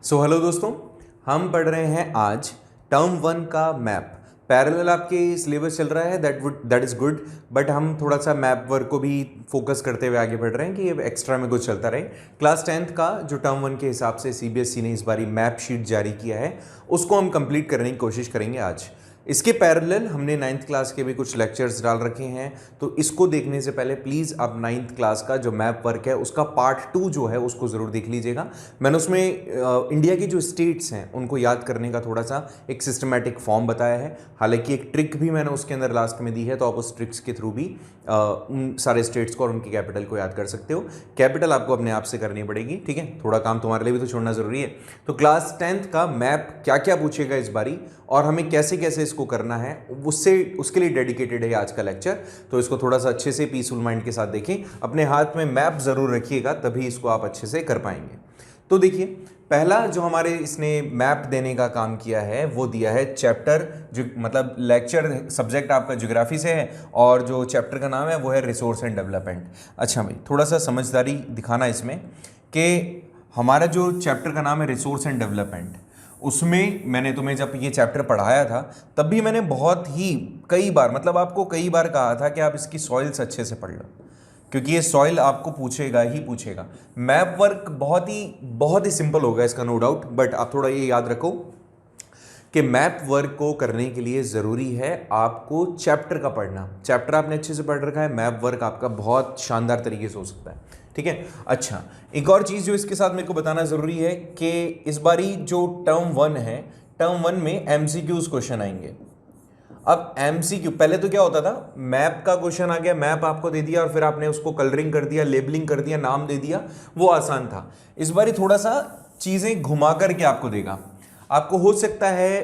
Hello दोस्तों, हम पढ़ रहे हैं आज टर्म वन का मैप। पैरेलल आपके सिलेबस चल रहा है, दैट इज़ गुड, बट हम थोड़ा सा मैप वर्क को भी फोकस करते हुए आगे बढ़ रहे हैं कि ये एक्स्ट्रा में कुछ चलता रहे। क्लास 10th का जो टर्म वन के हिसाब से सीबीएसई ने इस बारी मैप शीट जारी किया है, उसको हम कंप्लीट करने की कोशिश करेंगे आज। इसके पैरेलल हमने 9th क्लास के भी कुछ लेक्चर्स डाल रखे हैं, तो इसको देखने से पहले प्लीज़ आप 9th क्लास का जो मैप वर्क है उसका पार्ट 2 जो है उसको ज़रूर देख लीजिएगा। मैंने उसमें इंडिया की जो स्टेट्स हैं उनको याद करने का थोड़ा सा एक सिस्टमैटिक फॉर्म बताया है। हालांकि एक ट्रिक भी मैंने उसके अंदर लास्ट में दी है, तो आप उस ट्रिक्स के थ्रू भी उन सारे स्टेट्स को और उनकी कैपिटल को याद कर सकते हो। कैपिटल आपको अपने आप से करनी पड़ेगी, ठीक है, थोड़ा काम तुम्हारे लिए भी तो छोड़ना ज़रूरी है। तो क्लास 10th का मैप क्या क्या पूछेगा इस बारी और हमें कैसे कैसे इसको करना है, उसके लिए डेडिकेटेड है आज का लेक्चर। तो इसको थोड़ा सा अच्छे से पीसफुल माइंड के साथ देखें, अपने हाथ में मैप ज़रूर रखिएगा, तभी इसको आप अच्छे से कर पाएंगे। तो देखिए, पहला जो हमारे इसने मैप देने का काम किया है वो दिया है चैप्टर, जो मतलब लेक्चर सब्जेक्ट आपका ज्योग्राफी से है और जो चैप्टर का नाम है वो है रिसोर्स एंड डेवलपमेंट। अच्छा भाई, थोड़ा सा समझदारी दिखाना इसमें कि हमारा जो चैप्टर का नाम है रिसोर्स एंड डेवलपमेंट, उसमें मैंने तुम्हें जब ये चैप्टर पढ़ाया था तब भी मैंने बहुत ही कई बार, मतलब आपको कई बार कहा था कि आप इसकी सॉइल्स अच्छे से पढ़ लो, क्योंकि ये सॉइल आपको पूछेगा ही पूछेगा। मैप वर्क बहुत ही सिंपल होगा इसका, नो डाउट, बट आप थोड़ा ये याद रखो कि मैप वर्क को करने के लिए ज़रूरी है आपको चैप्टर का पढ़ना। चैप्टर आपने अच्छे से पढ़ रखा है, मैप वर्क आपका बहुत शानदार तरीके से हो सकता है, ठीक है। अच्छा, एक और चीज़ जो इसके साथ मेरे को बताना ज़रूरी है कि इस बारी जो टर्म वन है, टर्म वन में एमसीक्यूज क्वेश्चन आएंगे। अब एमसीक्यू पहले तो क्या होता था, मैप का क्वेश्चन आ गया, मैप आपको दे दिया और फिर आपने उसको कलरिंग कर दिया, लेबलिंग कर दिया, नाम दे दिया, वो आसान था। इस बारी थोड़ा सा चीज़ें घुमा करके आपको देगा। आपको हो सकता है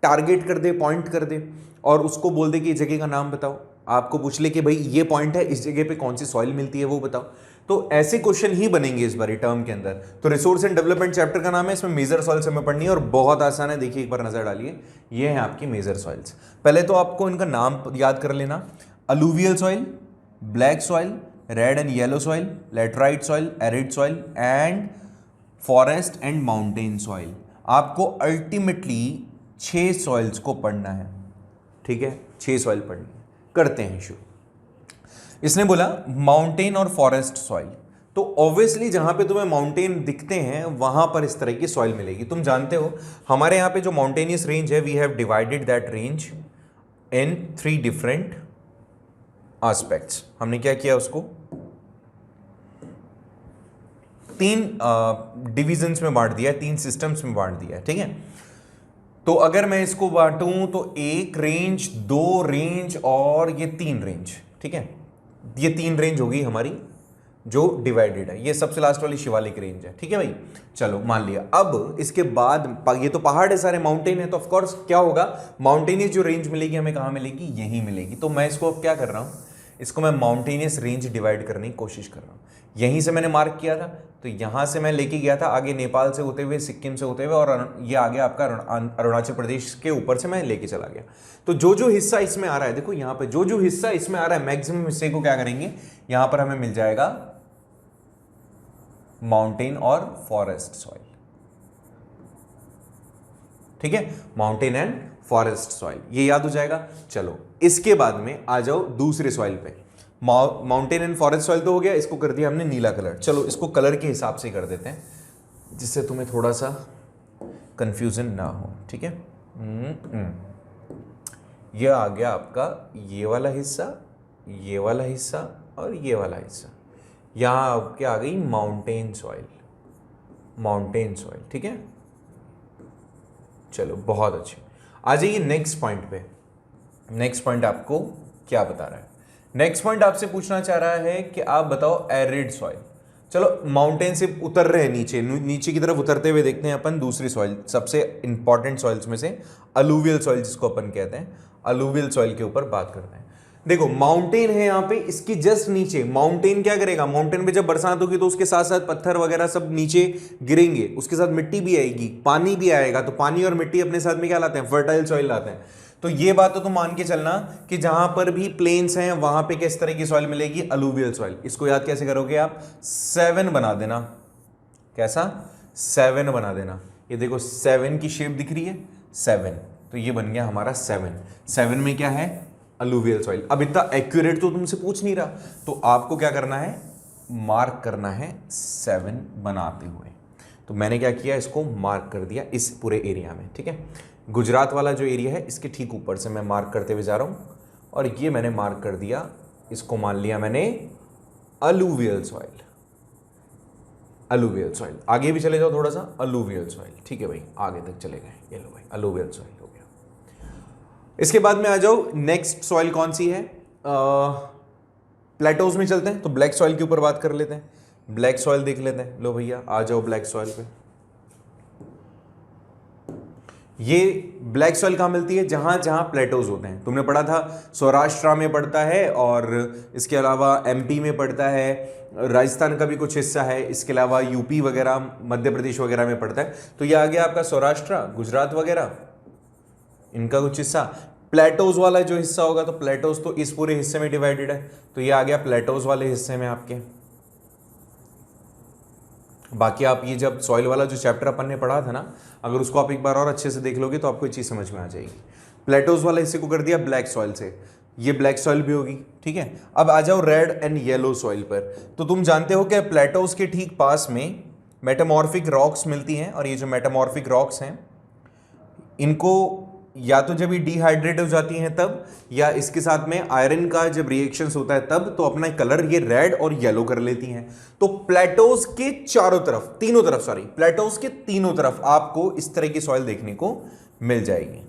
टारगेट कर दे, पॉइंट कर दे और उसको बोल दे कि जगह का नाम बताओ। आपको पूछ ले कि भाई ये पॉइंट है, इस जगह पे कौन सी सॉइल मिलती है वो बताओ। तो ऐसे क्वेश्चन ही बनेंगे इस बारी टर्म के अंदर। तो रिसोर्स एंड डेवलपमेंट चैप्टर का नाम है, इसमें मेजर सॉइल्स हमें पढ़नी है और बहुत आसान है। देखिए एक बार नजर डालिए, ये है आपकी मेजर सॉइल्स। पहले तो आपको इनका नाम याद कर लेना, alluvial soil, black soil, red and yellow soil, laterite soil, arid soil and forest and mountain soil. आपको अल्टीमेटली 6 सॉइल्स को पढ़ना है, ठीक है, 6 सॉइल पढ़नी है। करते हैं शुरू। इसने बोला माउंटेन और फॉरेस्ट सॉइल, तो ऑब्वियसली जहां पे तुम्हें माउंटेन दिखते हैं वहां पर इस तरह की सॉइल मिलेगी। तुम जानते हो हमारे यहां पे जो माउंटेनियस रेंज है, we have divided that range in 3 different aspects. हमने क्या किया, उसको 3 डिविजन्स में बांट दिया है, 3 सिस्टम्स में बांट दिया है, ठीक है। तो अगर मैं इसको बांटूं तो 1 रेंज, 2 रेंज और ये 3 रेंज, ठीक है। ये 3 रेंज होगी हमारी जो डिवाइडेड है। ये सबसे लास्ट वाली शिवालिक रेंज है, ठीक है भाई। चलो मान लिया। अब इसके बाद ये तो पहाड़ है सारे, माउंटेन है, तो ऑफ कोर्स क्या होगा, माउंटेनियस जो रेंज मिलेगी हमें कहां मिलेगी, यही मिलेगी। तो मैं इसको अब क्या कर रहा हूं, इसको मैं माउंटेनियस रेंज डिवाइड करने की कोशिश कर रहा हूं। यहीं से मैंने मार्क किया था, तो यहां से मैं लेके गया था आगे नेपाल से होते हुए, सिक्किम से होते हुए, और ये आ गया आपका अरुणाचल प्रदेश के ऊपर से मैं लेके चला गया। तो जो जो हिस्सा इसमें आ रहा है, देखो यहां पे जो जो हिस्सा इसमें आ रहा है, मैक्सिमम हिस्से को क्या करेंगे, यहां पर हमें मिल जाएगा माउंटेन और फॉरेस्ट सॉइल, ठीक है, माउंटेन एंड फॉरेस्ट सॉइल, ये याद हो जाएगा। चलो इसके बाद में आ जाओ दूसरे सॉइल पे। माउंटेन एंड फॉरेस्ट सॉइल तो हो गया, इसको कर दिया हमने नीला कलर। चलो इसको कलर के हिसाब से कर देते हैं जिससे तुम्हें थोड़ा सा कंफ्यूजन ना हो, ठीक है। ये आ गया आपका ये वाला हिस्सा, ये वाला हिस्सा और ये वाला हिस्सा। यहां आपके आ गई माउंटेन सॉइल, माउंटेन सॉइल, ठीक है। चलो बहुत अच्छे, आ जाइए नेक्स्ट पॉइंट पे। नेक्स्ट पॉइंट आपको क्या बता रहा है, नेक्स्ट पॉइंट आपसे पूछना चाह रहा है कि आप बताओ एरिड सॉइल। चलो माउंटेन से उतर रहे हैं नीचे, नीचे की तरफ उतरते हुए देखते हैं अपन दूसरी सॉइल, सबसे इंपॉर्टेंट सॉइल्स में से अलूवियल सॉइल जिसको अपन कहते हैं, अलूवियल सॉइल के ऊपर बात करते हैं। देखो माउंटेन है यहाँ पे, इसकी जस्ट नीचे माउंटेन क्या करेगा, माउंटेन पे जब बरसात होगी तो उसके साथ साथ पत्थर वगैरह सब नीचे गिरेंगे, उसके साथ मिट्टी भी आएगी, पानी भी आएगा। तो पानी और मिट्टी अपने साथ में क्या लाते हैं, फर्टाइल सॉइल लाते हैं। तो ये बात तो तुम मान के चलना कि जहां पर भी प्लेन्स हैं वहां पे किस तरह की सॉइल मिलेगी, अलूवियल सॉइल। इसको याद कैसे करोगे आप, 7 बना देना। कैसा, 7 बना देना। ये देखो 7 की शेप दिख रही है, 7, तो ये बन गया हमारा 7 में क्या है, अलूवियल सॉइल। अब इतना एक्यूरेट तो तुमसे पूछ नहीं रहा, तो आपको क्या करना है, मार्क करना है 7 बनाते हुए। तो मैंने क्या किया, इसको मार्क कर दिया इस पूरे एरिया में, ठीक है। गुजरात वाला जो एरिया है इसके ठीक ऊपर से मैं मार्क करते हुए जा रहा हूँ, और ये मैंने मार्क कर दिया, इसको मान लिया मैंने अलूवियल सॉइल। अलूवियल सॉइल, आगे भी चले जाओ थोड़ा सा, अलूवियल सॉइल, ठीक है भाई, आगे तक चले गए, ये लो भाई अलूवियल सॉइल हो गया। इसके बाद में आ जाओ, नेक्स्ट सॉइल कौन सी है, प्लेटोज में चलते हैं, तो ब्लैक सॉइल के ऊपर बात कर लेते हैं। ब्लैक सॉइल देख लेते हैं, लो भैया आ जाओ ब्लैक सॉइल पे। ये ब्लैक सॉइल कहाँ मिलती है, जहां जहां प्लेटोज होते हैं। तुमने पढ़ा था सौराष्ट्र में पड़ता है, और इसके अलावा एमपी में पड़ता है, राजस्थान का भी कुछ हिस्सा है, इसके अलावा यूपी वगैरह, मध्य प्रदेश वगैरह में पड़ता है। तो ये आ गया आपका सौराष्ट्र, गुजरात वगैरह, इनका कुछ हिस्सा। प्लेटोज वाला जो हिस्सा होगा, तो प्लेटोज तो इस पूरे हिस्से में डिवाइडेड है, तो ये आ गया प्लेटोज वाले हिस्से में आपके। बाकी आप ये जब सॉइल वाला जो चैप्टर अपन ने पढ़ा था ना, अगर उसको आप एक बार और अच्छे से देख लोगे तो आपको ये चीज़ समझ में आ जाएगी। प्लेटोज वाले हिस्से को कर दिया ब्लैक सॉइल से, ये ब्लैक सॉइल भी होगी, ठीक है। अब आ जाओ रेड एंड येलो सॉइल पर। तो तुम जानते हो कि प्लेटोज के ठीक पास में मेटामॉर्फिक रॉक्स मिलती हैं, और ये जो मेटामॉर्फिक रॉक्स हैं, इनको या तो जब ये डिहाइड्रेट हो जाती हैं तब, या इसके साथ में आयरन का जब रिएक्शंस होता है तब, तो अपना कलर ये रेड और येलो कर लेती हैं। तो प्लेटोज के प्लेटोज के तीनों तरफ आपको इस तरह की सॉइल देखने को मिल जाएगी।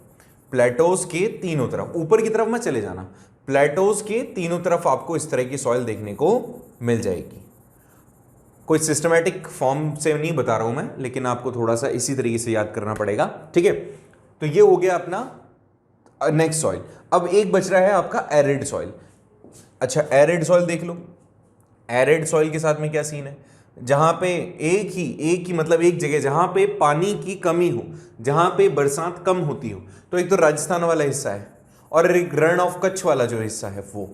प्लेटोज के तीनों तरफ, ऊपर की तरफ मत चले जाना, प्लेटोज के तीनों तरफ आपको इस तरह की सॉइल देखने को मिल जाएगी। कोई सिस्टमैटिक फॉर्म से नहीं बता रहा हूं मैं, लेकिन आपको थोड़ा सा इसी तरीके से याद करना पड़ेगा, ठीक है। तो ये हो गया अपना नेक्स्ट सॉइल। अब एक बच रहा है आपका एरिड सॉइल। अच्छा, एरिड सॉइल देख लो। एरिड सॉइल के साथ में क्या सीन है, जहां पे एक ही मतलब एक जगह जहां पे पानी की कमी हो, जहां पे बरसात कम होती हो। तो एक तो राजस्थान वाला हिस्सा है, और एक रण ऑफ कच्छ वाला जो हिस्सा है, वो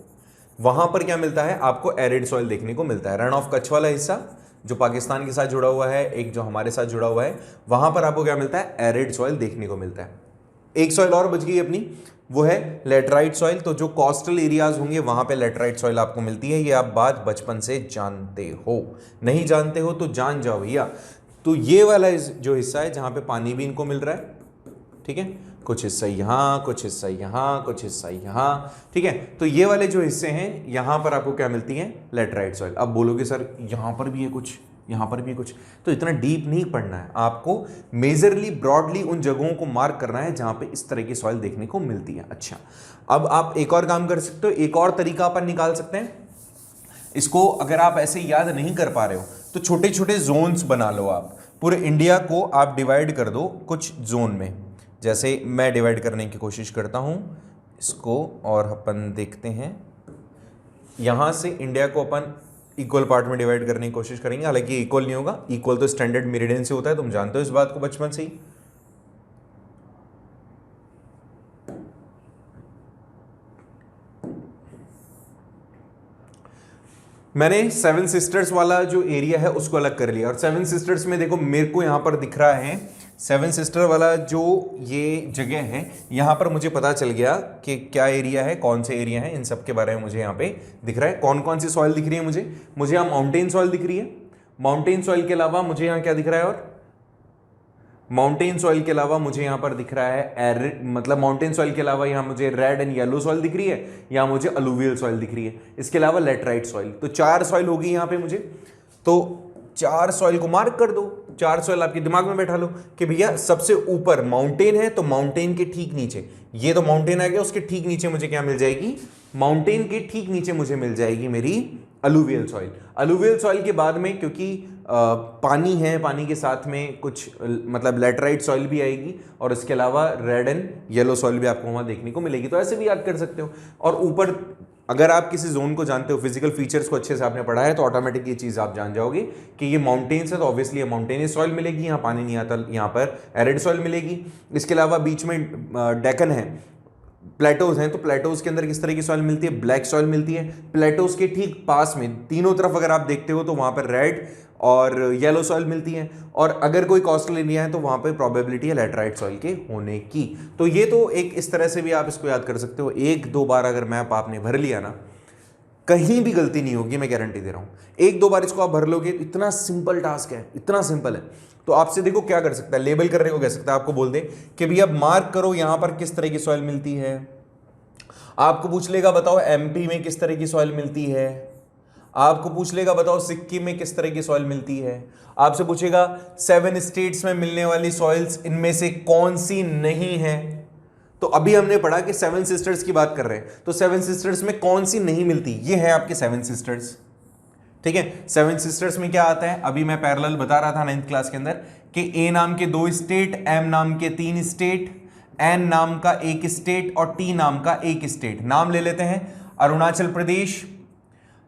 वहां पर क्या मिलता है आपको, एरिड सॉइल देखने को मिलता है। रण ऑफ कच्छ वाला हिस्सा जो पाकिस्तान के साथ जुड़ा हुआ है, एक जो हमारे साथ जुड़ा हुआ है, वहां पर आपको क्या मिलता है, एरिड सॉइल देखने को मिलता है। एक सॉइल और बच गई अपनी, वो है लेटराइट सॉइल। तो जो कोस्टल एरियाज होंगे वहां पे लेटराइट सॉइल आपको मिलती है। ये आप बात बचपन से जानते हो, नहीं जानते हो तो जान जाओ भैया। तो ये वाला जो हिस्सा है जहां पे पानी भी इनको मिल रहा है, ठीक है, कुछ हिस्सा यहाँ, कुछ हिस्सा यहाँ, कुछ हिस्सा यहाँ, ठीक है। तो ये वाले जो हिस्से हैं यहां पर आपको क्या मिलती है, लेटराइट सॉइल। अब बोलोगे सर यहां पर भी है कुछ, यहां पर भी कुछ, तो इतना डीप नहीं पढ़ना है आपको, मेजरली ब्रॉडली उन जगहों को मार्क करना है जहां पे इस तरह की सॉइल देखने को मिलती है। अच्छा, अब आप एक और काम कर सकते हो, एक और तरीका अपन निकाल सकते हैं इसको। अगर आप ऐसे याद नहीं कर पा रहे हो तो छोटे छोटे जोन्स बना लो। आप पूरे इंडिया को आप डिवाइड कर दो कुछ जोन में, जैसे मैं डिवाइड करने की कोशिश करता हूं इसको, और अपन देखते हैं यहां से इंडिया को अपन इक्वल पार्ट में डिवाइड करने की कोशिश करेंगे। हालांकि इक्वल नहीं होगा, इक्वल तो स्टैंडर्ड मेरिडियन से होता है, तुम जानते हो इस बात को बचपन से ही। मैंने सेवन सिस्टर्स वाला जो एरिया है उसको अलग कर लिया, और सेवन सिस्टर्स में देखो मेरे को यहां पर दिख रहा है सेवन सिस्टर वाला जो ये जगह है, यहाँ पर मुझे पता चल गया कि क्या एरिया है, कौन से एरिया है, इन सब के बारे में मुझे यहाँ पे दिख रहा है। कौन कौन सी सॉइल दिख रही है मुझे यहाँ माउंटेन सॉइल दिख रही है। माउंटेन सॉइल के अलावा मुझे यहाँ क्या दिख रहा है, और माउंटेन सॉइल के अलावा मुझे यहाँ पर दिख रहा है मतलब माउंटेन सॉइल के अलावा यहाँ मुझे रेड एंड येलो सॉइल दिख रही है, यहाँ मुझे अलूवियल सॉइल दिख रही है, इसके अलावा लेटराइट सॉइल। तो 4 सॉइल होगी यहाँ पे मुझे। तो 4 सॉइल को मार्क कर दो, 4 सॉइल आपके दिमाग में बैठा लो कि भैया सबसे ऊपर माउंटेन है, तो माउंटेन के ठीक नीचे, ये तो माउंटेन आ गया, उसके ठीक नीचे मुझे क्या मिल जाएगी, माउंटेन के ठीक नीचे मुझे मिल जाएगी मेरी अलूवियल सॉइल। अलूवियल सॉइल के बाद में क्योंकि पानी है, पानी के साथ में कुछ मतलब लेटराइट सॉइल भी आएगी, और इसके अलावा रेड एंड येलो सॉइल भी आपको वहां देखने को मिलेगी। तो ऐसे भी याद कर सकते हो। और ऊपर अगर आप किसी जोन को जानते हो, फिजिकल फीचर्स को अच्छे से आपने पढ़ा है, तो ऑटोमेटिक ये चीज़ आप जान जाओगे कि ये माउंटेन्स है, तो ऑब्वियसली ये माउंटेनियस सॉइल मिलेगी, यहाँ पानी नहीं आता, यहाँ पर एरिड सॉइल मिलेगी। इसके अलावा बीच में डेक्कन है, प्लेटोज हैं तो प्लेटोज के अंदर किस तरह की सॉइल मिलती है, ब्लैक सॉइल मिलती है। प्लेटोज के ठीक पास में तीनों तरफ अगर आप देखते हो तो वहां पर रेड और येलो सॉइल मिलती है, और अगर कोई कोस्टल एरिया है तो वहां पर प्रोबेबिलिटी है लैटराइट सॉइल के होने की। तो ये तो एक इस तरह से भी आप इसको याद कर सकते हो। एक दो बार अगर मैप आपने भर लिया ना, कहीं भी गलती नहीं होगी, मैं गारंटी दे रहा हूं। एक दो बार इसको आप भर लोगे, इतना सिंपल टास्क है, इतना सिंपल है। तो आपसे देखो क्या कर सकता है, लेबल करने को कह सकता है, आपको बोल दे कि भैया मार्क करो यहां पर किस तरह की सॉइल मिलती है। आपको पूछ लेगा बताओ एमपी में किस तरह की सॉइल मिलती है। आपको पूछ लेगा बताओ सिक्किम में किस तरह की सॉइल मिलती है। आपसे पूछेगा 7 स्टेट्स में मिलने वाली सॉइल्स इनमें से कौन सी नहीं है। तो अभी हमने पढ़ा कि 7 सिस्टर्स की बात कर रहे हैं, तो 7 सिस्टर्स में कौन सी नहीं मिलती, ये है आपके 7 सिस्टर्स। ठीक है, 7 सिस्टर्स में क्या आता है, अभी मैं पैरेलल बता रहा था 9th क्लास के अंदर कि ए नाम के 2 स्टेट, एम नाम के 3 स्टेट, एन नाम का 1 स्टेट और टी नाम का 1 स्टेट। नाम ले लेते हैं, अरुणाचल प्रदेश,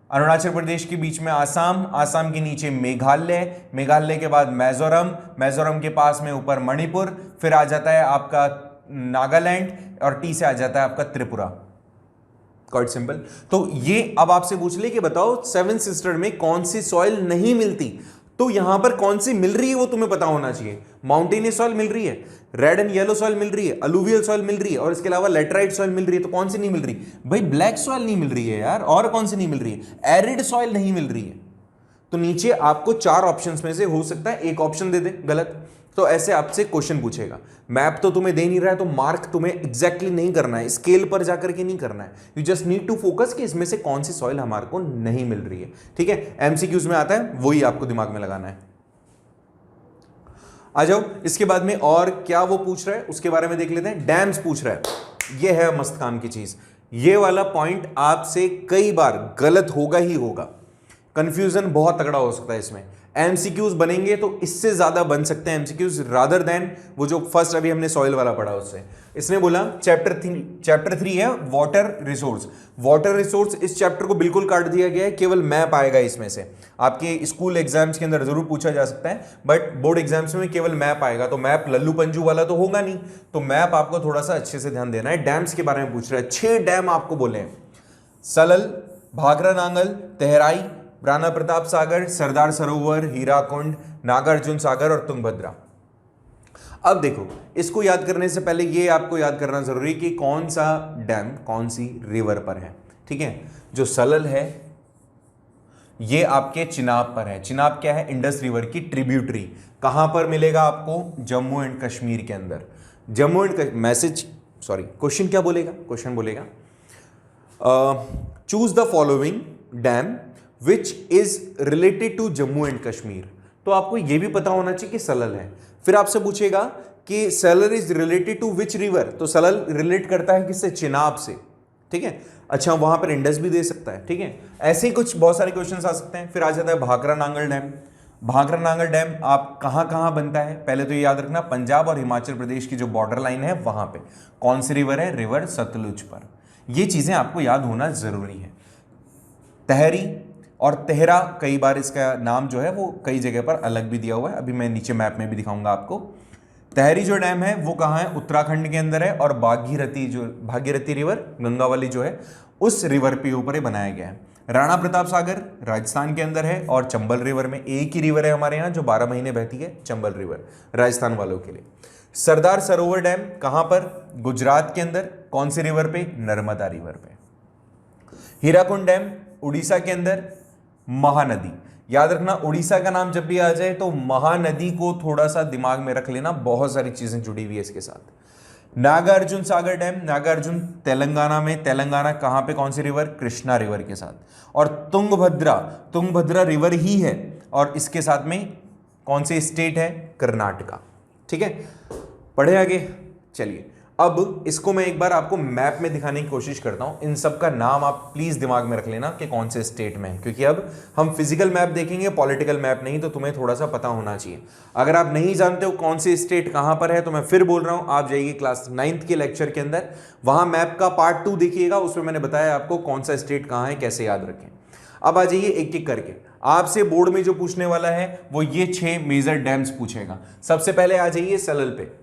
अरुणाचल प्रदेश के बीच में आसाम, आसाम के नीचे मेघालय, मेघालय के बाद मिजोरम, मिजोरम के पास में ऊपर मणिपुर, फिर आ जाता है आपका नागालैंड, और टी से आ जाता है आपका त्रिपुरा। Quite simple. तो ये अब आपसे पूछ ले कि बताओ 7 सिस्टर में कौन सी सॉइल नहीं मिलती, तो यहां पर कौन सी मिल रही है वो तुम्हें पता होना चाहिए। माउंटेनियस सॉइल मिल रही है, रेड एंड येलो सॉइल मिल रही है, अलुवियल सॉइल मिल रही है, और इसके अलावा लेटराइट सॉइल मिल रही है। तो कौन सी नहीं मिल रही भाई, ब्लैक सॉइल नहीं मिल रही है यार। और कौन सी नहीं मिल रही है, एरिड सॉइल नहीं मिल रही है। तो नीचे आपको 4 ऑप्शंस में से हो सकता है एक ऑप्शन दे दे गलत। तो ऐसे आपसे क्वेश्चन पूछेगा। मैप तो तुम्हें दे नहीं रहा है तो मार्क तुम्हें एग्जैक्टली नहीं करना है, स्केल पर जाकर के नहीं करना है। You just need to focus कि इसमें से कौन सी सॉइल हमारे को नहीं मिल रही है। ठीक है, एमसीक्यूज में आता है, वही आपको दिमाग में लगाना है। आ जाओ, इसके बाद में और क्या वो पूछ रहा है उसके बारे में देख लेते हैं। डैम्स पूछ रहा है, ये है मस्त काम की चीज। ये वाला पॉइंट आपसे कई बार गलत होगा ही होगा, कंफ्यूजन बहुत तगड़ा हो सकता है इसमें। एमसीक्यूज बनेंगे तो इससे ज्यादा बन सकते हैं एमसीक्यूज रादर देन वो जो फर्स्ट अभी हमने सॉइल वाला पढ़ा उससे। इसने बोला चैप्टर 3 है वाटर रिसोर्स। वाटर रिसोर्स इस चैप्टर को बिल्कुल काट दिया गया है, केवल मैप आएगा इसमें से। आपके स्कूल एग्जाम्स के अंदर जरूर पूछा जा सकता है, बट बोर्ड एग्जाम्स में केवल मैप आएगा। तो मैप लल्लू पंजू वाला तो होगा नहीं, तो मैप आपको थोड़ा सा अच्छे से ध्यान देना है। डैम्स के बारे में पूछ रहा है, 6 डैम आपको बोले हैं, सलल, भाखरा नांगल, तेहराई, राणा प्रताप सागर, सरदार सरोवर, हीराकुंड, नागार्जुन सागर और तुंगभद्रा। अब देखो, इसको याद करने से पहले ये आपको याद करना जरूरी कि कौन सा डैम कौन सी रिवर पर है। ठीक है, जो सलल है ये आपके चिनाब पर है। चिनाब क्या है, इंडस रिवर की ट्रिब्यूटरी। कहां पर मिलेगा आपको, जम्मू एंड कश्मीर के अंदर। Jammu and message sorry question क्या बोलेगा, क्वेश्चन बोलेगा choose the following dam which is related to Jammu and Kashmir. तो आपको यह भी पता होना चाहिए कि सलल है। फिर आपसे पूछेगा कि Salal is related to which river, तो सलल रिलेट करता है किससे, चिनाब से। ठीक है, अच्छा वहां पर इंडस भी दे सकता है। ठीक है, ऐसे ही कुछ बहुत सारे क्वेश्चंस आ सकते हैं। फिर आ जाता है भाखरा नांगल डैम। भाखरा नांगल डैम आप कहां बनता है, पहले तो ये याद रखना, पंजाब और हिमाचल प्रदेश की जो बॉर्डर लाइन है वहां पे। कौन सी रिवर है, रिवर सतलुज पर। ये चीजें आपको याद होना जरूरी है। तहरी और तेहरा, कई बार इसका नाम जो है वो कई जगह पर अलग भी दिया हुआ है, अभी मैं नीचे मैप में भी दिखाऊंगा आपको। तहरी जो डैम है वो कहाँ है, उत्तराखंड के अंदर है। और भागीरथी रिवर, गंगा वाली जो है, उस रिवर के ऊपर ही बनाया गया है। राणा प्रताप सागर राजस्थान के अंदर है, और चंबल रिवर में एक ही रिवर है हमारे यहाँ जो 12 महीने बहती है, चंबल रिवर, राजस्थान वालों के लिए। सरदार सरोवर डैम कहाँ पर, गुजरात के अंदर। कौन सी रिवर पे, नर्मदा रिवर पे। हीराकुंड डैम उड़ीसा के अंदर, महानदी। याद रखना, उड़ीसा का नाम जब भी आ जाए तो महानदी को थोड़ा सा दिमाग में रख लेना, बहुत सारी चीजें जुड़ी हुई है इसके साथ। नागार्जुन सागर डैम, नागार्जुन तेलंगाना में। तेलंगाना कहां पे, कौन सी रिवर, कृष्णा रिवर के साथ। और तुंगभद्रा रिवर ही है, और इसके साथ में कौन से स्टेट है, कर्नाटका। ठीक है, पढ़े आगे, चलिए अब इसको मैं एक बार आपको मैप में दिखाने की कोशिश करता हूं। इन सब का नाम आप प्लीज दिमाग में रख लेना कि कौन से स्टेट में है, क्योंकि अब हम फिजिकल मैप देखेंगे, पॉलिटिकल मैप नहीं, तो तुम्हें थोड़ा सा पता होना चाहिए। अगर आप नहीं जानते हो कौन से स्टेट कहां पर है, तो मैं फिर बोल रहा हूं, आप जाइए क्लास 9th के लेक्चर के अंदर, वहां मैप का पार्ट 2 देखिएगा, उसमें मैंने बताया आपको कौन सा स्टेट कहां है, कैसे याद रखें। अब आ जाइए एक एक करके। आपसे बोर्ड में जो पूछने वाला है वो ये 6 मेजर डैम्स पूछेगा। सबसे पहले आ जाइए सलल पे।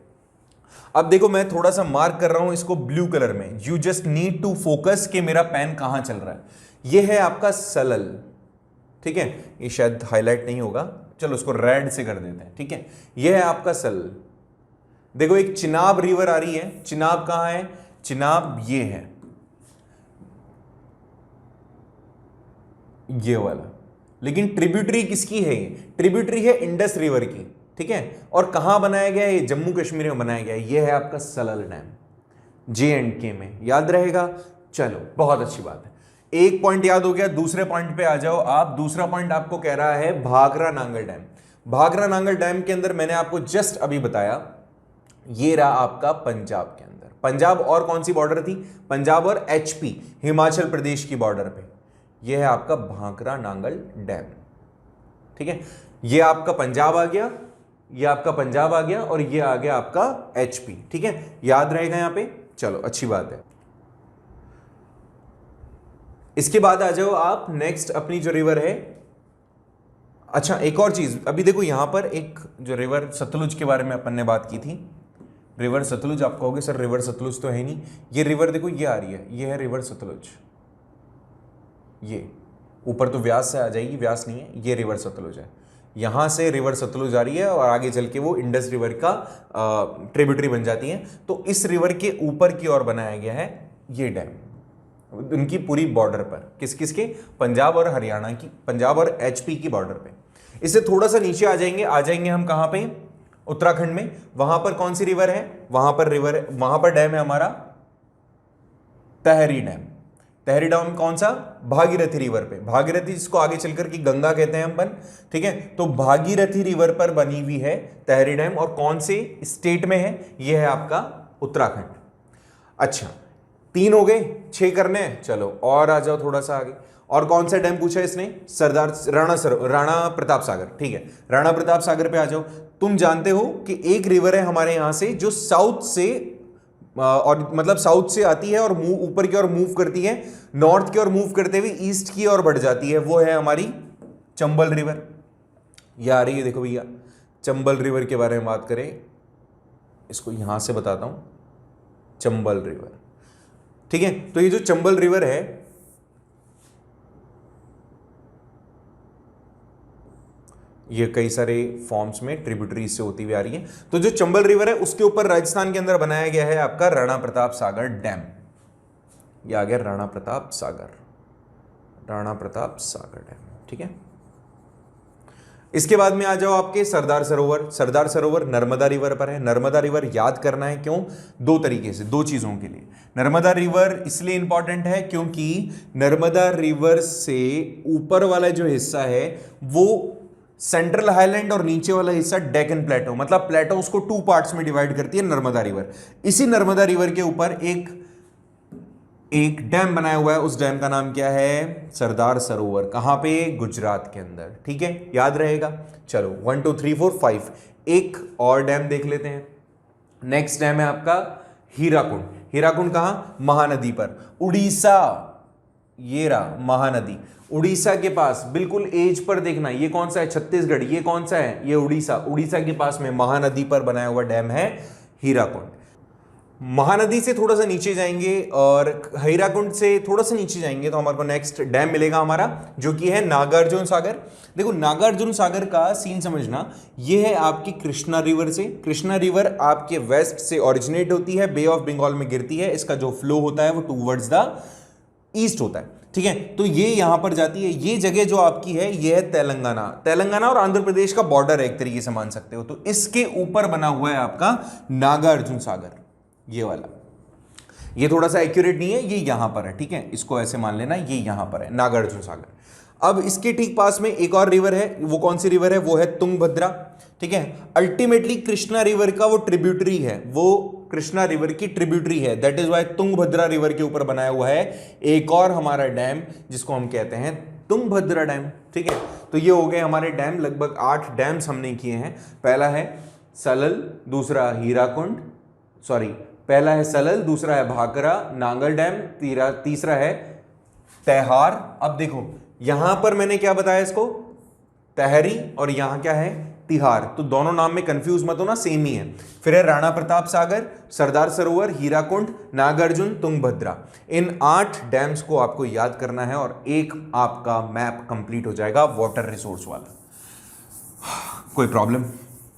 अब देखो मैं थोड़ा सा मार्क कर रहा हूं इसको ब्लू कलर में, you just need to focus कि मेरा पेन कहां चल रहा है। यह है आपका सलल, ठीक है, ये शायद हाईलाइट नहीं होगा, चलो उसको रेड से कर देते हैं, ठीक है। यह है आपका सलल। देखो एक चिनाब रिवर आ रही है, चिनाब कहां है, चिनाब ये है, ये वाला, लेकिन ट्रिब्यूटरी किसकी है, ये ट्रिब्यूटरी है इंडस रिवर की, ठीक है। और कहां बनाया गया है, ये जम्मू कश्मीर में बनाया गया है। ये है आपका सलल डैम, J&K में, याद रहेगा। चलो बहुत अच्छी बात है, एक पॉइंट याद हो गया। दूसरे पॉइंट पे आ जाओ आप। दूसरा पॉइंट आपको कह रहा है भाखरा नांगल डैम। भाखरा नांगल डैम के अंदर मैंने आपको जस्ट अभी बताया, ये रहा आपका पंजाब के अंदर। पंजाब और कौन सी बॉर्डर थी, पंजाब और HP हिमाचल प्रदेश की बॉर्डर पे। यह है आपका भाखरा नांगल डैम, ठीक है। ये आपका पंजाब आ गया, ये आपका पंजाब आ गया, और ये आ गया आपका HP, ठीक है, याद रहेगा यहां पे। चलो अच्छी बात है। इसके बाद आ जाओ आप नेक्स्ट अपनी जो रिवर है। अच्छा एक और चीज, अभी देखो यहां पर एक जो रिवर सतलुज के बारे में अपन ने बात की थी, रिवर सतलुज। आप कहोगे सर रिवर सतलुज तो है नहीं, ये रिवर देखो ये आ रही है, ये है रिवर सतलुज। ये ऊपर तो व्यास से आ जाएगी, व्यास नहीं है, ये रिवर सतलुज है। यहां से रिवर सतलुज आ रही है और आगे चल के वो इंडस रिवर का ट्रिब्यूटरी बन जाती है। तो इस रिवर के ऊपर की ओर बनाया गया है ये डैम, उनकी पूरी बॉर्डर पर, किस किस के, पंजाब और हरियाणा की, पंजाब और HP की बॉर्डर पे। इससे थोड़ा सा नीचे आ जाएंगे हम कहां पे, उत्तराखंड में। वहां पर कौन सी रिवर है, वहां पर डैम है हमारा तहरी डैम। तहरी डैम कौन सा, भागीरथी रिवर पे, भागीरथी जिसको आगे चलकर की गंगा कहते हैं अपन, ठीक है। तो भागीरथी रिवर पर बनी हुई है तहरी डैम, और कौन से स्टेट में है, यह है आपका उत्तराखंड। अच्छा 3 हो गए, 6 करने हैं। चलो और आ जाओ थोड़ा सा आगे। और कौन सा डैम पूछा है इसने, राणा प्रताप सागर, ठीक है, राणा प्रताप सागर पे आ जाओ। तुम जानते हो कि एक रिवर है हमारे यहां से जो साउथ से और मतलब साउथ से आती है और ऊपर की ओर मूव करती है, नॉर्थ की ओर मूव करते हुए ईस्ट की ओर बढ़ जाती है, वो है हमारी चंबल रिवर। ये आ रही है, देखो भैया चंबल रिवर के बारे में बात करें, इसको यहां से बताता हूं, चंबल रिवर, ठीक है। तो ये जो चंबल रिवर है, ये कई सारे फॉर्म्स में ट्रिब्यूटरी से होती हुई आ रही है। तो जो चंबल रिवर है उसके ऊपर राजस्थान के अंदर बनाया गया है आपका राणा प्रताप सागर डैम। ये आ गया राणा प्रताप सागर डैम, ठीक है। इसके बाद में आ जाओ आपके सरदार सरोवर। सरदार सरोवर नर्मदा रिवर पर है। नर्मदा रिवर याद करना है, क्यों, 2 तरीके से, 2 चीजों के लिए। नर्मदा रिवर इसलिए इंपॉर्टेंट है क्योंकि नर्मदा रिवर से ऊपर वाला जो हिस्सा है वो सेंट्रल हाईलैंड और नीचे वाला हिस्सा डेक्कन प्लेटो, मतलब प्लेटो उसको 2 पार्ट्स में डिवाइड करती है नर्मदा रिवर। इसी नर्मदा रिवर के ऊपर एक डैम बनाया हुआ है, उस डैम का नाम क्या है, सरदार सरोवर। कहां पे, गुजरात के अंदर, ठीक है, याद रहेगा। चलो 1 2 3 4 5, एक और डैम देख लेते हैं। नेक्स्ट डैम है आपका हीराकुंड। हीराकुंड कहां, महानदी पर, उड़ीसा। ये रहा महानदी, उड़ीसा के पास, बिल्कुल एज पर देखना, ये कौन सा है, छत्तीसगढ़, ये कौन सा है, ये उड़ीसा। उड़ीसा के पास में महानदी पर बनाया हुआ डैम है हीराकुंड। महानदी से थोड़ा सा नीचे जाएंगे और हीराकुंड से थोड़ा सा नीचे जाएंगे तो हमारे को नेक्स्ट डैम मिलेगा हमारा, जो कि है नागार्जुन सागर। देखो नागार्जुन सागर का सीन समझना, ये है आपकी कृष्णा रिवर से। कृष्णा रिवर आपके वेस्ट से ओरिजिनेट होती है, बे ऑफ बंगाल में गिरती है, इसका जो फ्लो होता है वो टूवर्ड्स द ईस्ट होता है, ठीक है। तो ये यहां पर जाती है। ये जगह जो आपकी है ये है तेलंगाना और आंध्र प्रदेश का बॉर्डर है, एक तरीके से मान सकते हो। तो इसके ऊपर बना हुआ है आपका नागार्जुन सागर, ये वाला। ये थोड़ा सा एक्यूरेट नहीं है, ये यहां पर है, ठीक है, इसको ऐसे मान लेना, ये यहां पर है नागार्जुन सागर। अब इसके ठीक पास में एक और रिवर है, वो कौन सी रिवर है, वो है तुंगभद्रा, ठीक है। अल्टीमेटली कृष्णा रिवर का वो ट्रिब्यूटरी है, वो कृष्णा रिवर की ट्रिब्यूटरी है, that is why Tungabhadra river के ऊपर बनाया हुआ है एक और हमारा डैम, जिसको हम कहते हैं तुंगभद्रा डैम, ठीक है। तो ये हो गए हमारे डैम, लगभग 8 डैम्स हमने किए हैं। पहला है सलल, दूसरा हीराकुंड, पहला है सलल, दूसरा है भाखरा नांगल डैम, तीसरा है तैहार। अब देखो यहां पर मैंने क्या बताया इसको, तहरी, और यहां क्या है, तिहार, तो दोनों नाम में कंफ्यूज मत होना, सेम ही है। फिर है राणा प्रताप सागर, सरदार सरोवर, हीराकुंड, नागार्जुन, तुंगभद्रा। इन 8 डैम्स को आपको याद करना है और एक आपका मैप कंप्लीट हो जाएगा वाटर रिसोर्स वाला। कोई प्रॉब्लम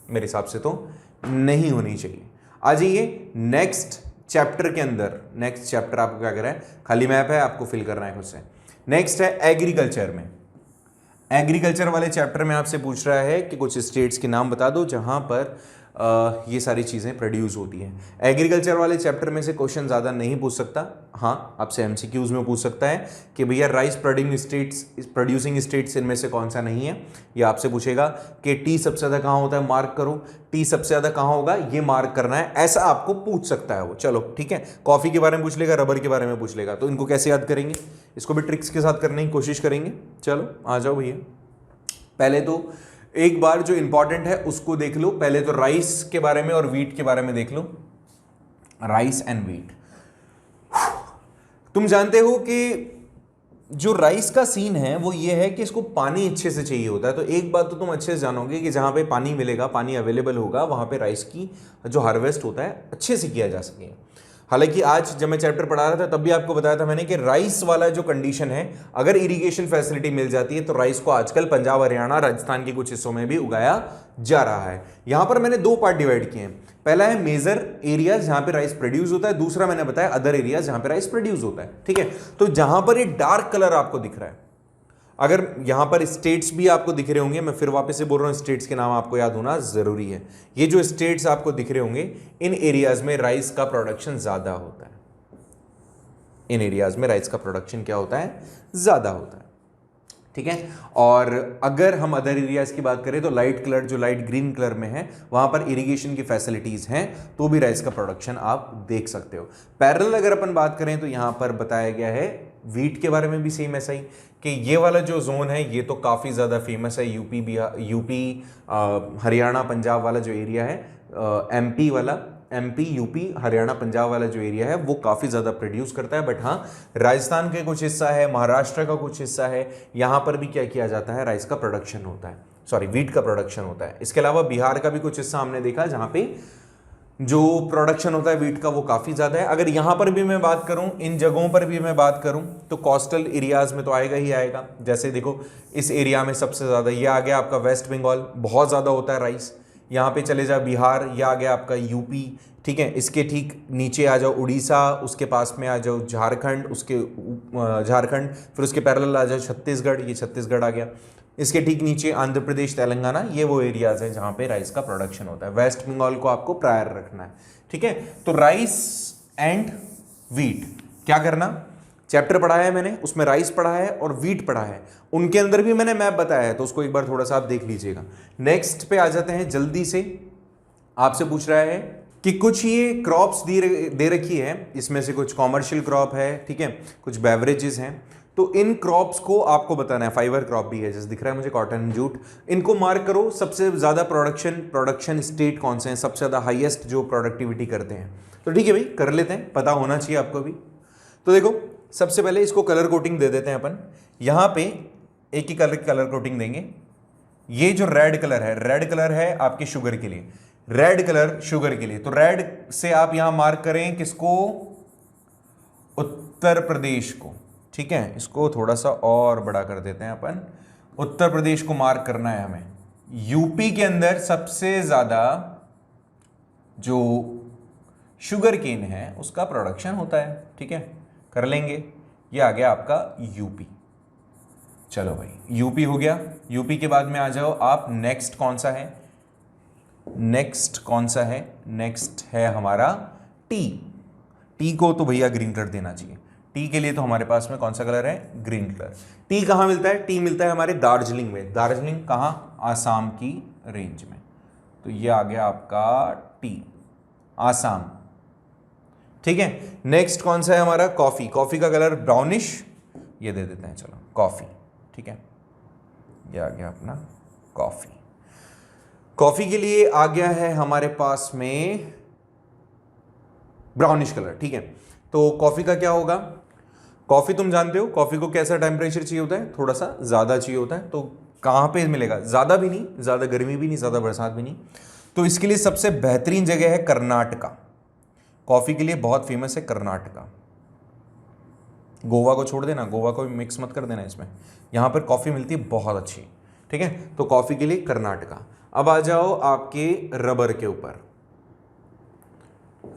मेरे हिसाब से तो नहीं होनी चाहिए। आ जाइए नेक्स्ट चैप्टर के अंदर। नेक्स्ट चैप्टर आपको क्या करना है, खाली मैप है, आपको फिल करना है खुद से। नेक्स्ट है एग्रीकल्चर में। एग्रीकल्चर वाले चैप्टर में आपसे पूछ रहा है कि कुछ स्टेट्स के नाम बता दो जहां पर ये सारी चीज़ें प्रोड्यूस होती हैं। एग्रीकल्चर वाले चैप्टर में से क्वेश्चन ज़्यादा नहीं पूछ सकता, हाँ आपसे एमसीक्यूज में पूछ सकता है कि भैया राइस प्रोड्यूसिंग स्टेट्स इनमें से कौन सा नहीं है। ये आपसे पूछेगा कि टी सबसे ज़्यादा कहाँ होता है, मार्क करो। टी सबसे ज़्यादा कहाँ होगा, ये मार्क करना है, ऐसा आपको पूछ सकता है वो। चलो ठीक है, कॉफ़ी के बारे में पूछ लेगा, रबर के बारे में पूछ लेगा, तो इनको कैसे याद करेंगे, इसको भी ट्रिक्स के साथ करने की कोशिश करेंगे। चलो आ जाओ भैया, पहले तो एक बार जो इंपॉर्टेंट है उसको देख लो। पहले तो राइस के बारे में और वीट के बारे में देख लो। राइस एंड वीट, तुम जानते हो कि जो राइस का सीन है वो ये है कि इसको पानी अच्छे से चाहिए होता है। तो एक बात तो तुम अच्छे से जानोगे कि जहां पे पानी मिलेगा, पानी अवेलेबल होगा, वहां पे राइस की जो हार्वेस्ट होता है अच्छे से किया जा सके। हालांकि आज जब मैं चैप्टर पढ़ा रहा था तब भी आपको बताया था मैंने कि राइस वाला जो कंडीशन है, अगर इरिगेशन फैसिलिटी मिल जाती है तो राइस को आजकल पंजाब, हरियाणा, राजस्थान के कुछ हिस्सों में भी उगाया जा रहा है। यहां पर मैंने 2 पार्ट डिवाइड किए हैं। पहला है मेजर एरियाज जहां पे राइस प्रोड्यूस होता है, दूसरा मैंने बताया अदर एरियाज जहां पे राइस प्रोड्यूस होता है। ठीक है, तो जहां पर ये डार्क कलर आपको दिख रहा है, अगर यहां पर स्टेट्स भी आपको दिख रहे होंगे, मैं फिर वापस से बोल रहा हूं स्टेट्स के नाम आपको याद होना जरूरी है। ये जो स्टेट्स आपको दिख रहे होंगे, इन एरियाज में राइस का प्रोडक्शन ज्यादा होता है। इन एरियाज में राइस का प्रोडक्शन क्या होता है, ज्यादा होता है। ठीक है, और अगर हम अदर एरियाज की बात करें तो लाइट कलर, जो लाइट ग्रीन कलर में है, वहां पर इरिगेशन की फैसिलिटीज हैं, तो भी राइस का प्रोडक्शन आप देख सकते हो। पैरेलल अगर अपन बात करें तो यहां पर बताया गया है वीट के बारे में भी सेम ऐसा ही, कि ये वाला जो जोन है ये तो काफ़ी ज़्यादा फेमस है। यूपी हरियाणा पंजाब वाला जो एरिया है, एमपी वाला, एमपी यूपी हरियाणा पंजाब वाला जो एरिया है वो काफ़ी ज़्यादा प्रोड्यूस करता है। बट हाँ, राजस्थान के कुछ हिस्सा है, महाराष्ट्र का कुछ हिस्सा है, यहाँ पर भी क्या किया जाता है, राइस का प्रोडक्शन होता है, सॉरी वीट का प्रोडक्शन होता है। इसके अलावा बिहार का भी कुछ हिस्सा हमने देखा जहाँ पे जो प्रोडक्शन होता है वीट का वो काफ़ी ज़्यादा है। अगर यहाँ पर भी मैं बात करूँ, इन जगहों पर भी मैं बात करूँ, तो कोस्टल एरियाज़ में तो आएगा ही आएगा। जैसे देखो इस एरिया में सबसे ज़्यादा ये आ गया आपका वेस्ट बंगाल, बहुत ज़्यादा होता है राइस। यहाँ पे चले जाओ बिहार, ये आ गया आपका यूपी। ठीक है, इसके ठीक नीचे आ जाओ उड़ीसा, उसके पास में आ जाओ झारखंड, उसके झारखंड, फिर उसके पैरेलल आ जाओ छत्तीसगढ़, ये छत्तीसगढ़ आ गया। इसके ठीक नीचे आंध्र प्रदेश, तेलंगाना, ये वो एरियाज हैं जहाँ पे राइस का प्रोडक्शन होता है। वेस्ट बंगाल को आपको प्रायर रखना है। ठीक है, तो राइस एंड वीट क्या करना, चैप्टर पढ़ा है मैंने, उसमें राइस पढ़ा है और वीट पढ़ा है, उनके अंदर भी मैंने मैप बताया है, तो उसको एक बार थोड़ा सा आप देख लीजिएगा। नेक्स्ट पे आ जाते हैं जल्दी से। आपसे पूछ रहा है कि कुछ ये क्रॉप्स दे रखी है, इसमें से कुछ कॉमर्शियल क्रॉप है, ठीक है, कुछ बेवरेजेस हैं, तो इन क्रॉप्स को आपको बताना है। फाइबर क्रॉप भी है, जैसे दिख रहा है मुझे कॉटन, जूट, इनको मार्क करो। सबसे ज़्यादा प्रोडक्शन स्टेट कौन से हैं, सबसे ज़्यादा हाईएस्ट जो प्रोडक्टिविटी करते हैं। तो ठीक है भाई, कर लेते हैं, पता होना चाहिए आपको भी। तो देखो सबसे पहले इसको कलर कोटिंग दे देते हैं अपन। यहाँ पे एक ही कलर कोटिंग देंगे। ये जो रेड कलर है आपके शुगर के लिए, रेड कलर शुगर के लिए, तो रेड से आप यहां मार्क करें किसको, उत्तर प्रदेश को। ठीक है, इसको थोड़ा सा और बड़ा कर देते हैं अपन, उत्तर प्रदेश को मार्क करना है हमें। यूपी के अंदर सबसे ज्यादा जो शुगर केन है उसका प्रोडक्शन होता है। ठीक है, कर लेंगे, ये आ गया आपका यूपी। चलो भाई, यूपी हो गया। यूपी के बाद में आ जाओ आप, नेक्स्ट कौन सा है, नेक्स्ट है हमारा टी। टी को तो भैया ग्रीन कलर देना चाहिए। टी के लिए तो हमारे पास में कौन सा कलर है, ग्रीन कलर। टी कहाँ मिलता है, टी मिलता है हमारे दार्जिलिंग में। दार्जिलिंग कहाँ, आसाम की रेंज में। तो ये आ गया आपका टी, आसाम। ठीक है, नेक्स्ट कौन सा है हमारा, कॉफी। कॉफी का कलर ब्राउनिश, ये दे देते हैं, चलो कॉफी। ठीक है, ये आ गया अपना कॉफी। कॉफी के लिए आ गया है हमारे पास में ब्राउनिश कलर। ठीक है, तो कॉफी का क्या होगा, कॉफी तुम जानते हो कॉफी को कैसा टेम्परेचर चाहिए होता है, थोड़ा सा ज्यादा चाहिए होता है, तो कहाँ पे मिलेगा? ज़्यादा भी नहीं, ज़्यादा गर्मी भी नहीं, ज़्यादा बरसात भी नहीं। तो इसके लिए सबसे बेहतरीन जगह है कर्नाटका। कॉफ़ी के लिए बहुत फेमस है कर्नाटका। गोवा को छोड़ देना, गोवा को भी मिक्स मत कर देना इसमें। यहाँ पर कॉफ़ी मिलती है बहुत अच्छी, ठीक है। तो कॉफ़ी के लिए कर्नाटका। अब आ जाओ आपके रबर के ऊपर।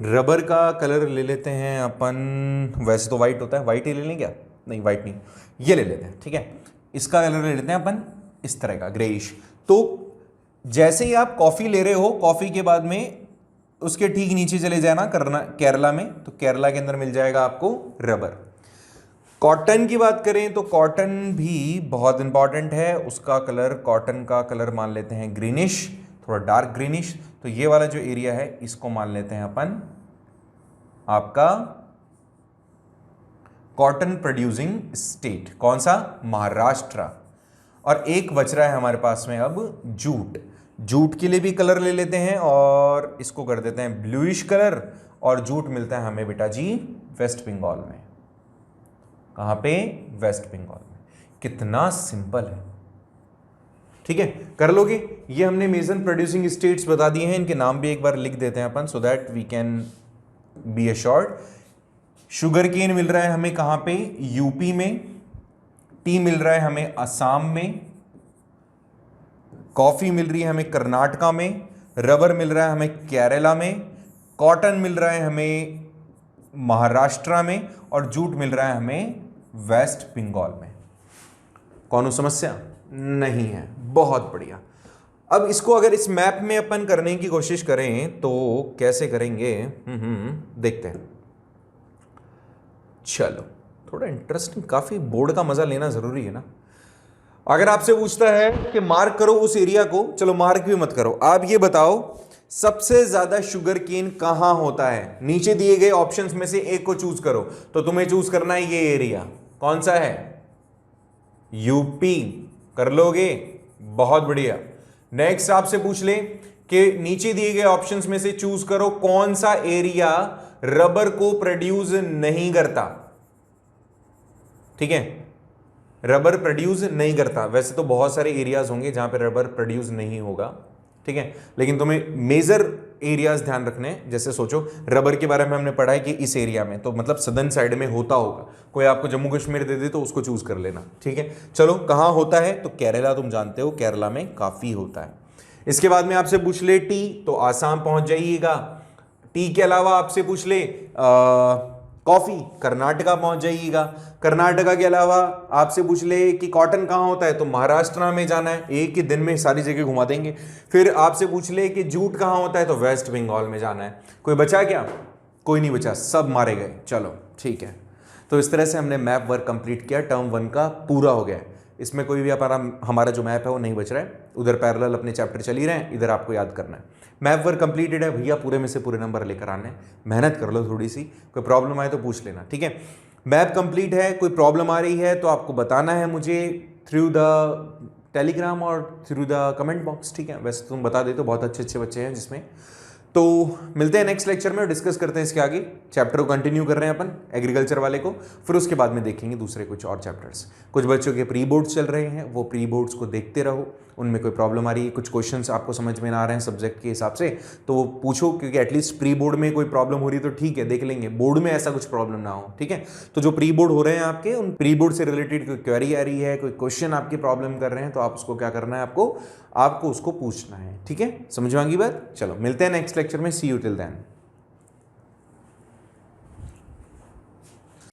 रबर का कलर ले लेते हैं अपन, वैसे तो वाइट होता है, वाइट ही ले लें क्या? नहीं वाइट नहीं, ये ले लेते हैं, ठीक है। इसका कलर ले लेते हैं अपन इस तरह का ग्रेइश। तो जैसे ही आप कॉफ़ी ले रहे हो, कॉफ़ी के बाद में उसके ठीक नीचे चले जाना केरला में, तो केरला के अंदर मिल जाएगा आपको रबर। कॉटन की बात करें तो कॉटन भी बहुत इंपॉर्टेंट है। उसका कलर, कॉटन का कलर मान लेते हैं ग्रीनिश, थोड़ा डार्क ग्रीनिश। तो ये वाला जो एरिया है इसको मान लेते हैं अपन आपका कॉटन प्रोड्यूसिंग स्टेट। कौन सा? महाराष्ट्र। और एक बच रहा है हमारे पास में अब जूट। जूट के लिए भी कलर ले लेते हैं और इसको कर देते हैं ब्लूइश कलर। और जूट मिलता है हमें बेटा जी वेस्ट बंगाल में। कहां पे? वेस्ट बंगाल में। कितना सिंपल है, ठीक है, कर लोगे। ये हमने मेजर प्रोड्यूसिंग स्टेट्स बता दिए हैं, इनके नाम भी एक बार लिख देते हैं अपन, so that we can be assured. Sugar cane मिल रहा है हमें कहां पे? यूपी में। टी मिल रहा है हमें असम में। कॉफी मिल रही है हमें कर्नाटका में। रबर मिल रहा है हमें केरला में। कॉटन मिल रहा है हमें महाराष्ट्र में। और जूट मिल रहा है हमें वेस्ट बंगाल में। कौन समस्या नहीं है? बहुत बढ़िया। अब इसको अगर इस मैप में अपन करने की कोशिश करें तो कैसे करेंगे? देखते हैं। चलो, थोड़ा इंटरेस्टिंग, काफी बोर्ड का मजा लेना जरूरी है ना। अगर आपसे पूछता है कि मार्क करो उस एरिया को, चलो मार्क भी मत करो, आप ये बताओ सबसे ज्यादा शुगर केन कहां होता है? नीचे दिए गए ऑप्शंस में से एक को चूज करो। तो तुम्हें चूज करना है ये एरिया। कौन सा है? यूपी। कर लोगे? बहुत बढ़िया। नेक्स्ट आपसे पूछ ले कि नीचे दिए गए ऑप्शंस में से चूज करो कौन सा एरिया रबर को प्रोड्यूस नहीं करता। ठीक है, रबर प्रोड्यूस नहीं करता। वैसे तो बहुत सारे एरियाज होंगे जहां पे रबर प्रोड्यूस नहीं होगा, ठीक है, लेकिन तुम्हें मेजर एरियाज ध्यान रखने हैं। जैसे सोचो रबर के बारे में हमने पढ़ा है कि इस एरिया में, तो मतलब सदर्न साइड में होता होगा। कोई आपको जम्मू कश्मीर दे दे तो उसको चूज कर लेना, ठीक है। चलो, कहां होता है? तो केरला, तुम जानते हो केरला में काफी होता है। इसके बाद में आपसे पूछ ले टी, तो आसाम पहुंच जाइएगा। टी के अलावा आपसे पूछ ले कॉफी, कर्नाटका पहुंच जाइएगा। कर्नाटका के अलावा आपसे पूछ ले कि कॉटन कहां होता है, तो महाराष्ट्र में जाना है। एक ही दिन में सारी जगह घुमा देंगे। फिर आपसे पूछ ले कि जूट कहां होता है, तो वेस्ट बंगाल में जाना है। कोई बचा क्या? कोई नहीं बचा, सब मारे गए। चलो ठीक है, तो इस तरह से हमने मैप वर्क कंप्लीट किया। टर्म 1 का पूरा हो गया है। इसमें कोई भी हमारा जो मैप है वो नहीं बच रहा है। उधर पैरेलल अपने चैप्टर चल ही रहे हैं, इधर आपको याद करना है। मैप वर्क कंप्लीटेड है भैया, पूरे में से पूरे नंबर लेकर आने हैं। मेहनत कर लो थोड़ी सी, कोई प्रॉब्लम आए तो पूछ लेना, ठीक है। मैप कंप्लीट है, कोई प्रॉब्लम आ रही है तो आपको बताना है मुझे थ्रू द टेलीग्राम और थ्रू द कमेंट बॉक्स, ठीक है। वैसे तुम बता दे तो बहुत अच्छे अच्छे बच्चे हैं जिसमें। तो मिलते हैं नेक्स्ट लेक्चर में और डिस्कस करते हैं इसके आगे। चैप्टर को कंटिन्यू कर रहे हैं अपन एग्रीकल्चर वाले को, फिर उसके बाद में देखेंगे दूसरे कुछ और चैप्टर्स। कुछ बच्चों के प्री बोर्ड्स चल रहे हैं, वो प्री बोर्ड्स को देखते रहो। उनमें कोई प्रॉब्लम आ रही है, कुछ क्वेश्चंस आपको समझ में ना आ रहे हैं सब्जेक्ट के हिसाब से, तो वो पूछो, क्योंकि एटलीस्ट प्री बोर्ड में कोई प्रॉब्लम हो रही है तो ठीक है, देख लेंगे। बोर्ड में ऐसा कुछ प्रॉब्लम ना हो, ठीक है। तो जो प्री बोर्ड हो रहे हैं आपके, उन प्री बोर्ड से रिलेटेड कोई क्वेरी आ रही है, कोई क्वेश्चन आपकी प्रॉब्लम कर रहे हैं, तो आप उसको क्या करना है, आपको उसको पूछना है, ठीक है। समझ में आ गई बात? चलो मिलते हैं नेक्स्ट लेक्चर में। सी यू टिल देन।